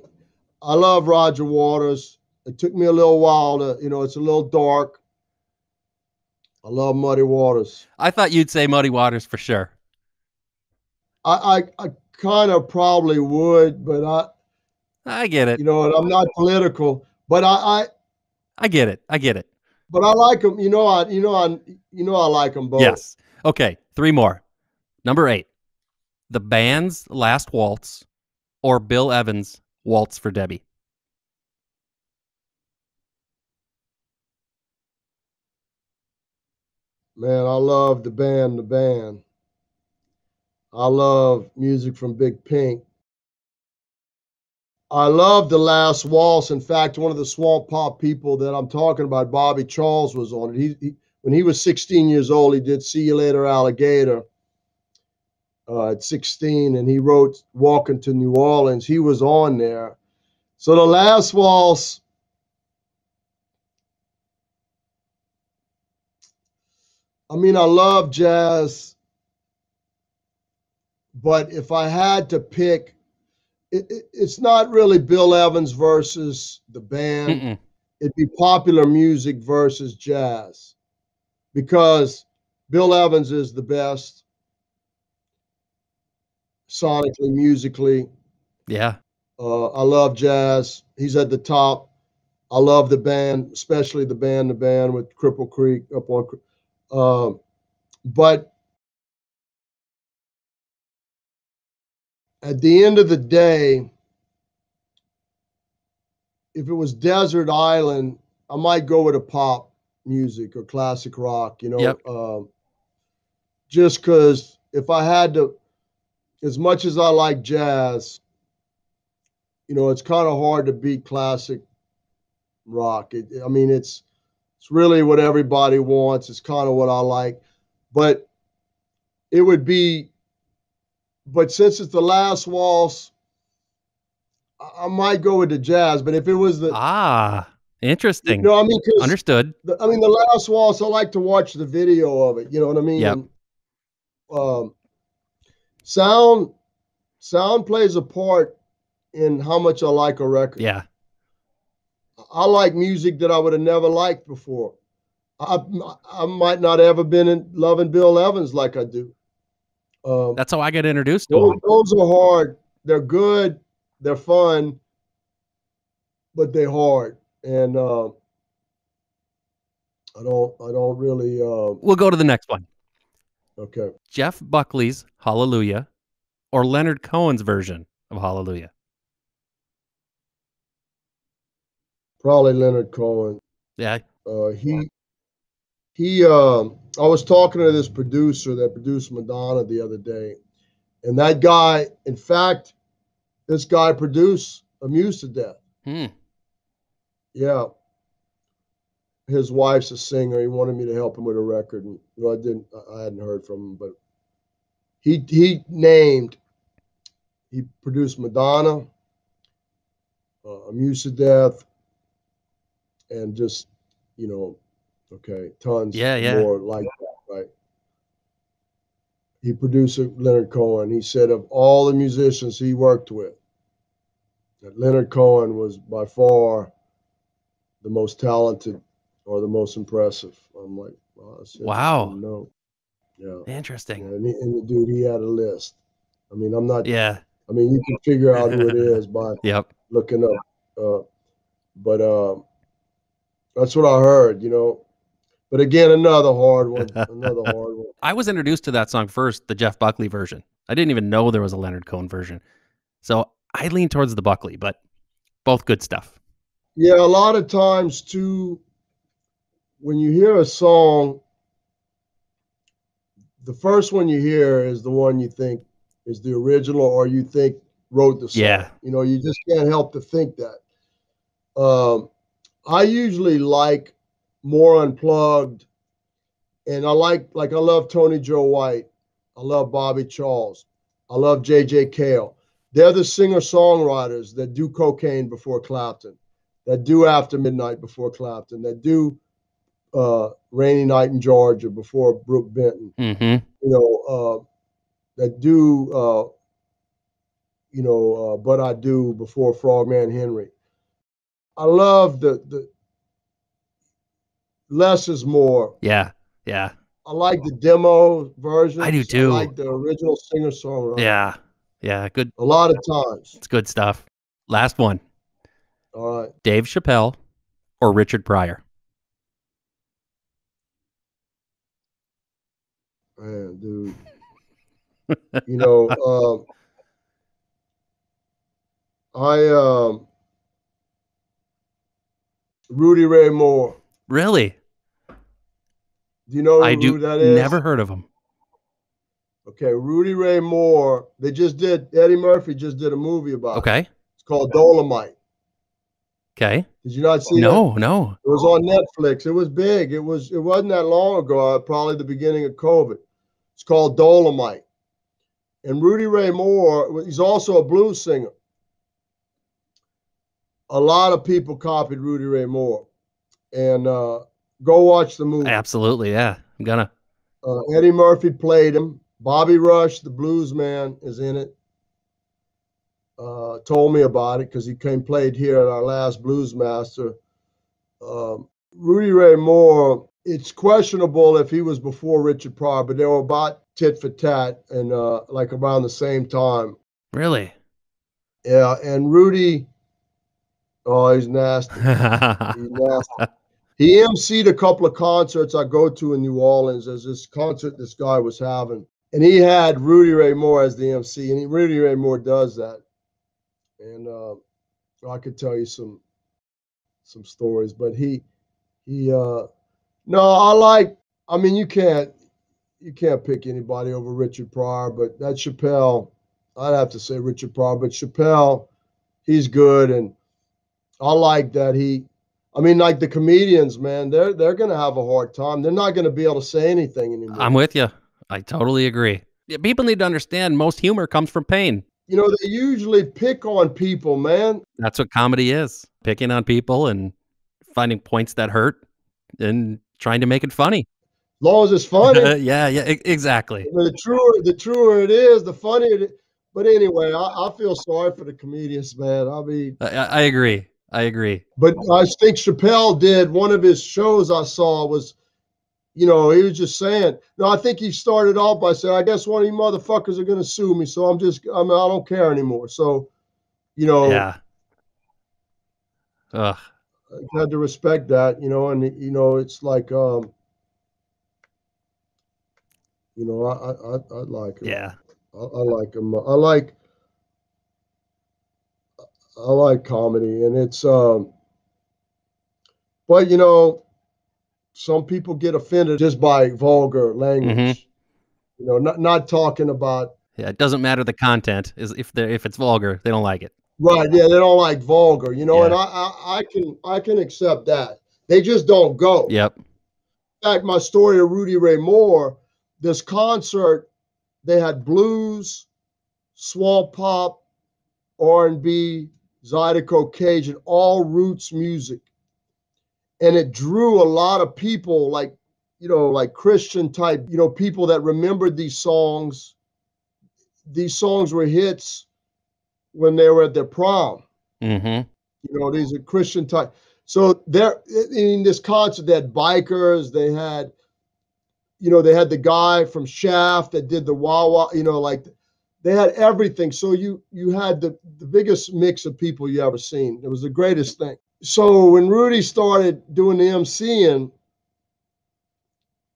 I love Roger Waters. It took me a little while to, it's a little dark. I love Muddy Waters. I thought you'd say Muddy Waters for sure. I kind of probably would, but I get it. I'm not political, but I get it. I get it. But I like them. I like them both. Yes. Okay, 3 more. Number 8, The Band's Last Waltz or Bill Evans' Waltz for Debbie. Man, I love the band. I love music from Big Pink. I love The Last Waltz. In fact, one of the swamp pop people that I'm talking about, Bobby Charles, was on it. He when he was 16 years old, he did See You Later, Alligator at 16, and he wrote Walking to New Orleans. He was on there. So The Last Waltz, I mean, I love jazz, but if I had to pick, it's not really Bill Evans versus the band. Mm-mm. It'd be popular music versus jazz, because Bill Evans is the best sonically, musically. Yeah. I love jazz. He's at the top. I love the band, especially the band with Cripple Creek up on. But at the end of the day, if it was Desert Island, I might go with a pop music or classic rock, Yep. Just because if I had to, as much as I like jazz, it's kind of hard to beat classic rock. It's really what everybody wants. It's kind of what I like, but it would be, but since it's The Last Waltz, I might go with the jazz. But if it was interesting. Understood. The Last Waltz, I like to watch the video of it. You know what I mean? Yep. And, sound plays a part in how much I like a record. Yeah. I like music that I would have never liked before. I might not ever been loving Bill Evans like I do. That's how I got introduced to him. Those are hard. They're good. They're fun, but they're hard. And I don't really. We'll go to the next one. Okay. Jeff Buckley's Hallelujah or Leonard Cohen's version of Hallelujah. Probably Leonard Cohen. Yeah. I was talking to this producer that produced Madonna the other day, and that guy, in fact, this guy produced Amuse to Death. Yeah. His wife's a singer. He wanted me to help him with a record, and I hadn't heard from him, but he produced Madonna, Amuse to Death, and just, tons more like that, right? He produced Leonard Cohen. He said of all the musicians he worked with, that Leonard Cohen was by far the most talented or the most impressive. I'm like, wow. No. Yeah. Interesting. Yeah, and the dude, he had a list. I'm not. Yeah. You can figure out who it is by looking up. But that's what I heard, But again, another hard one. I was introduced to that song first, the Jeff Buckley version. I didn't even know there was a Leonard Cohen version. So I lean towards the Buckley, but both good stuff. Yeah, a lot of times too, when you hear a song, the first one you hear is the one you think is the original or you think wrote the song. Yeah. You just can't help to think that. I usually like more unplugged, and I love Tony Joe White. I love Bobby Charles. I love J.J. Cale. They're the singer-songwriters that do Cocaine before Clapton, that do After Midnight before Clapton, that do Rainy Night in Georgia before Brooke Benton, Mm-hmm. That do, But I Do before Frogman Henry. I love the less is more. Yeah. Yeah. I like the demo versions. I do too. I like the original singer-songwriter. Yeah. Yeah. Good. A lot of times. It's good stuff. Last one. All right. Dave Chappelle or Richard Pryor? Man, dude. Rudy Ray Moore. Really? Do you know who that is? Never heard of him. Okay, Rudy Ray Moore. Eddie Murphy just did a movie about it. Okay. It's called Dolomite. Okay. Did you not see it? No. It was on Netflix. It was big. It wasn't that long ago, probably the beginning of COVID. It's called Dolomite. And Rudy Ray Moore, he's also a blues singer. A lot of people copied Rudy Ray Moore. And go watch the movie. Absolutely, yeah. I'm gonna. Eddie Murphy played him. Bobby Rush, the blues man, is in it. Told me about it because he played here at our last Blues Master. Rudy Ray Moore, it's questionable if he was before Richard Pryor, but they were about tit for tat and like around the same time. Really? Yeah, and Rudy, he's nasty. He's nasty. He emceed a couple of concerts I go to in New Orleans. There's this concert this guy was having, and he had Rudy Ray Moore as the MC, and Rudy Ray Moore does that. And I could tell you some stories, but no, I mean, you can't pick anybody over Richard Pryor, but that Chappelle, I'd have to say Richard Pryor, but Chappelle, he's good. And I like that like the comedians, man, they're going to have a hard time. They're not going to be able to say anything anymore. I'm with you. I totally agree. Yeah, people need to understand most humor comes from pain. They usually pick on people, man. That's what comedy is. Picking on people and finding points that hurt and trying to make it funny. As long as it's funny. Yeah, exactly. I mean, the truer it is, the funnier it is. But anyway, I feel sorry for the comedians, man. I agree. But I think Chappelle did, one of his shows I saw was, he was just saying, I think he started off by saying, I guess one of you motherfuckers are going to sue me. So I don't care anymore. So, Yeah. Ugh. I had to respect that, and, it's like, I like him. Yeah. I like him. I like comedy, and it's, but, some people get offended just by vulgar language, not talking about. Yeah, it doesn't matter the content is if it's vulgar, they don't like it. Right. Yeah, they don't like vulgar, and I can accept that. They just don't go. Yep. In fact, my story of Rudy Ray Moore, this concert, they had blues, swamp pop, R&B, Zydeco, Cajun, all roots music. And it drew a lot of people like Christian type, people that remembered these songs. These songs were hits when they were at their prom. Mm-hmm. These are Christian type. So there in this concert, they had bikers, they had the guy from Shaft that did the wah-wah, they had everything. So you had the biggest mix of people you ever seen. It was the greatest thing. So when Rudy started doing the MCing,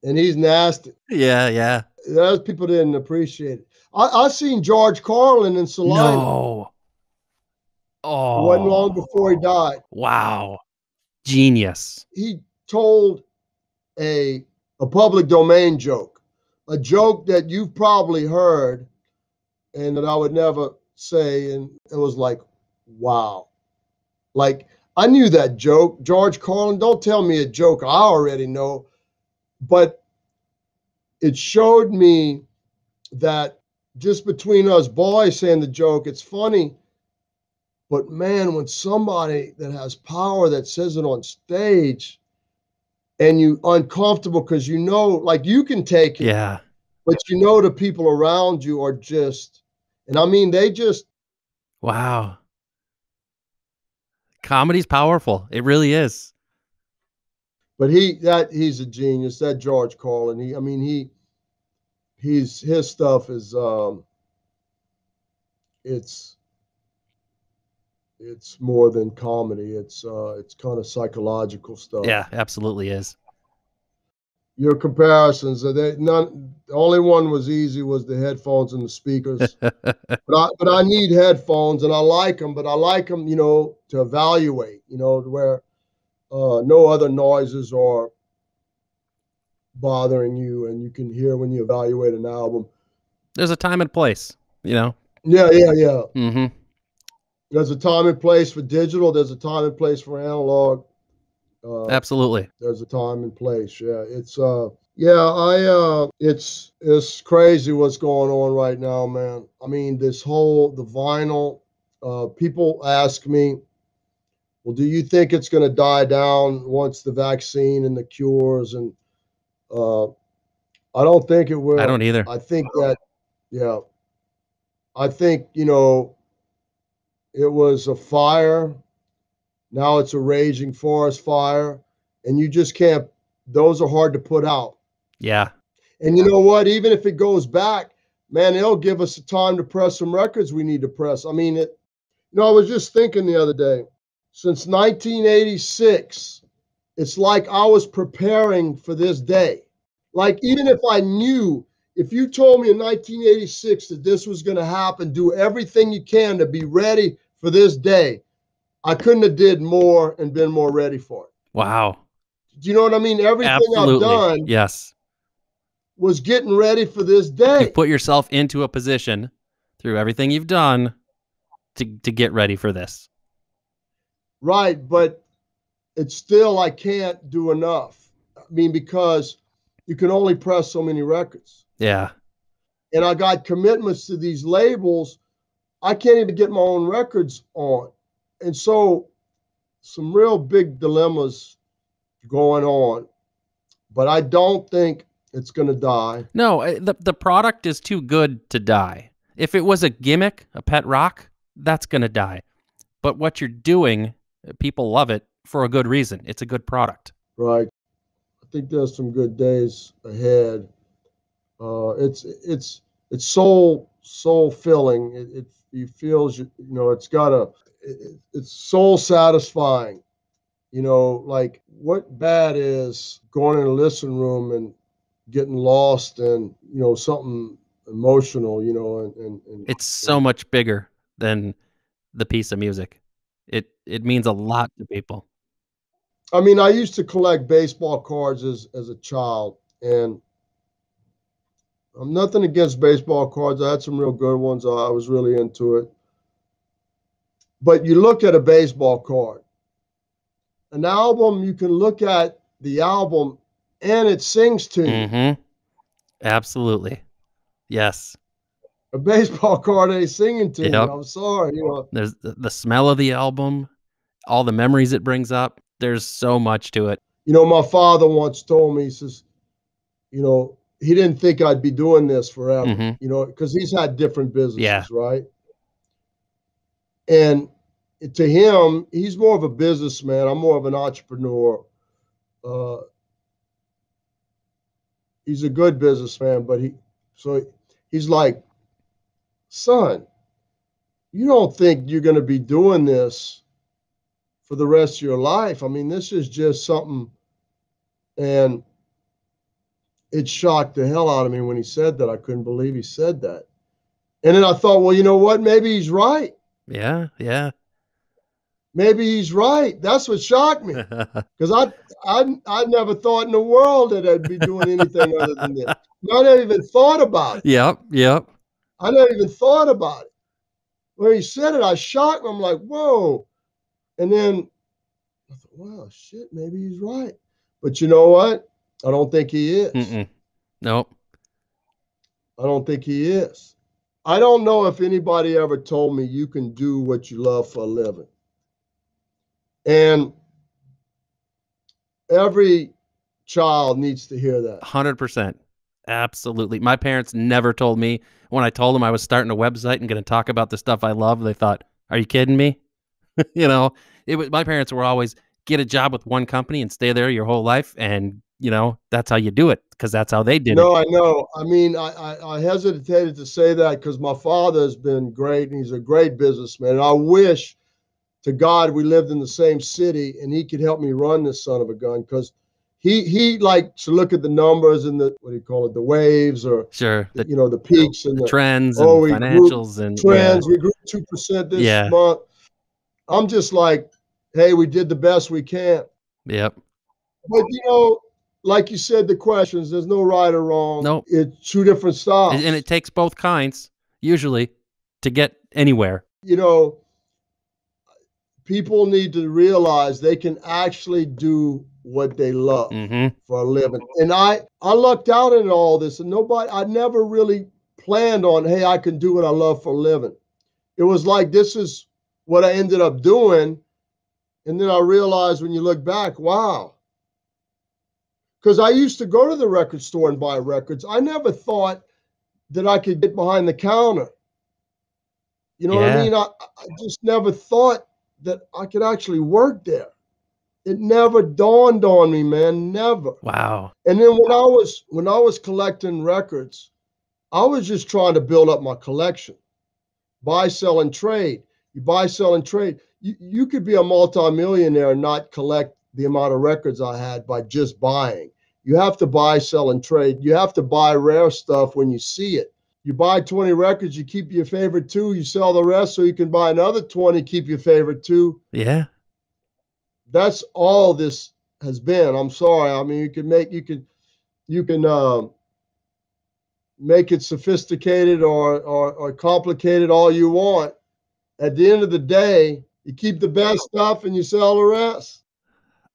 and he's nasty. Yeah. Those people didn't appreciate it. I seen George Carlin in Salina. No. Oh. It wasn't long before he died. Wow. Genius. He told a public domain joke, a joke that you've probably heard and that I would never say. And it was like, wow. Like, I knew that joke. George Carlin, don't tell me a joke I already know. But it showed me that just between us boys saying the joke, it's funny. But man, when somebody that has power that says it on stage and you uncomfortable because you know, like you can take it, Yeah. but you know the people around you are just, and I mean, they just, Wow. Comedy's powerful. It really is. but he's a genius. That George Carlin, his stuff is it's more than comedy. It's kind of psychological stuff. Yeah, absolutely is. Your comparisons are none. The only one was easy was the headphones and the speakers. But I need headphones and I like them. But I like them, to evaluate. Where no other noises are bothering you, and you can hear when you evaluate an album. There's a time and place, Yeah. Mm-hmm. There's a time and place for digital. There's a time and place for analog. Absolutely. There's a time and place. Yeah, it's it's crazy what's going on right now, man. I mean, the vinyl. People ask me, well, do you think it's going to die down once the vaccine and the cures? And I don't think it will. I don't either. I think that, yeah, I think it was a fire. Now it's a raging forest fire, and you just can't. Those are hard to put out. Yeah. And you know what? Even if it goes back, man, it'll give us the time to press some records we need to press. I mean, I was just thinking the other day, since 1986, it's like I was preparing for this day. Like, even if I knew, if you told me in 1986 that this was going to happen, do everything you can to be ready for this day, I couldn't have did more and been more ready for it. Wow. Do you know what I mean? Everything Absolutely. I've done Yes. was getting ready for this day. You've put yourself into a position through everything you've done to get ready for this. Right, but it's still, I can't do enough. I mean, because you can only press so many records. Yeah. And I got commitments to these labels. I can't even get my own records on. And so some real big dilemmas going on. But I don't think it's going to die. No, the product is too good to die. If it was a gimmick, a pet rock, that's going to die. But what you're doing, people love it for a good reason. It's a good product. Right. I think there's some good days ahead. It's soul filling. It feels, it's got it's soul satisfying. Like what bad is going in a listening room and getting lost and, something emotional, and It's so much bigger than the piece of music. It means a lot to people. I mean, I used to collect baseball cards as a child, and I'm nothing against baseball cards. I had some real good ones. I was really into it. But you look at a baseball card, an album, you can look at the album and it sings to you. Mm-hmm. Absolutely. Yes. A baseball card ain't singing to you. I'm sorry. There's the smell of the album, all the memories it brings up. There's so much to it. My father once told me, he says, he didn't think I'd be doing this forever, because he's had different businesses, right? And to him, he's more of a businessman. I'm more of an entrepreneur. He's a good businessman, but he's like, son, you don't think you're going to be doing this for the rest of your life? I mean, this is just something. And it shocked the hell out of me when he said that. I couldn't believe he said that. And then I thought, well, you know what? Maybe he's right. Yeah. Maybe he's right. That's what shocked me, because I never thought in the world that I'd be doing anything other than this. I never even thought about it. Yep. I never even thought about it. When he said it, I shocked him. I'm like, whoa. And then I thought, wow, shit, maybe he's right. But you know what? I don't think he is. Nope. I don't think he is. I don't know if anybody ever told me you can do what you love for a living. And every child needs to hear that. 100%. Absolutely. My parents never told me. When I told them I was starting a website and going to talk about the stuff I love, they thought, are you kidding me? You know, my parents were always, get a job with one company and stay there your whole life. And, you know, that's how you do it, because that's how they did it. No, I know. I mean, I hesitated to say that because my father has been great and he's a great businessman. And I wish to God we lived in the same city and he could help me run this son of a gun, because he likes to look at the numbers and the, what do you call it, the waves, or Sure, the, you know, the peaks and the trends and financials and trends. Yeah. We grew 2% this month. I'm just like, hey, we did the best we can. Yep. But you know, like you said, the questions, there's no right or wrong. Nope. It's two different styles. And it takes both kinds, usually, to get anywhere. You know, people need to realize they can actually do what they love for a living. And I lucked out in all this, and I never really planned on, hey, I can do what I love for a living. It was like, this is what I ended up doing. And then I realized when you look back, wow. Because I used to go to the record store and buy records. I never thought that I could get behind the counter. You know what I mean? I just never thought that I could actually work there. It never dawned on me, man, never. Wow. And then when I was collecting records, I was just trying to build up my collection. Buy, sell, and trade. You buy, sell, and trade. You could be a multimillionaire and not collect the amount of records I had by just buying. You have to buy, sell, and trade. You have to buy rare stuff when you see it. You buy 20 records, you keep your favorite 2, you sell the rest so you can buy another 20, keep your favorite 2. Yeah. That's all this has been. I'm sorry. I mean, you can make it sophisticated or complicated all you want. At the end of the day, you keep the best stuff and you sell the rest.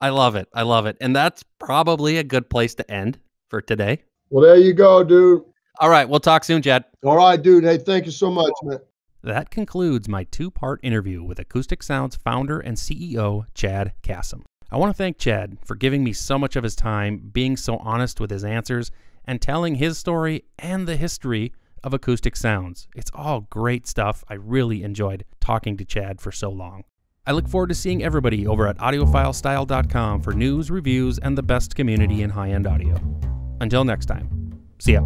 I love it. I love it. And that's probably a good place to end for today. Well, there you go, dude. All right. We'll talk soon, Chad. All right, dude. Hey, thank you so much, man. That concludes my 2-part interview with Acoustic Sound's founder and CEO, Chad Kassem. I want to thank Chad for giving me so much of his time, being so honest with his answers, and telling his story and the history of Acoustic Sounds. It's all great stuff. I really enjoyed talking to Chad for so long. I look forward to seeing everybody over at audiophilestyle.com for news, reviews, and the best community in high-end audio. Until next time, see ya.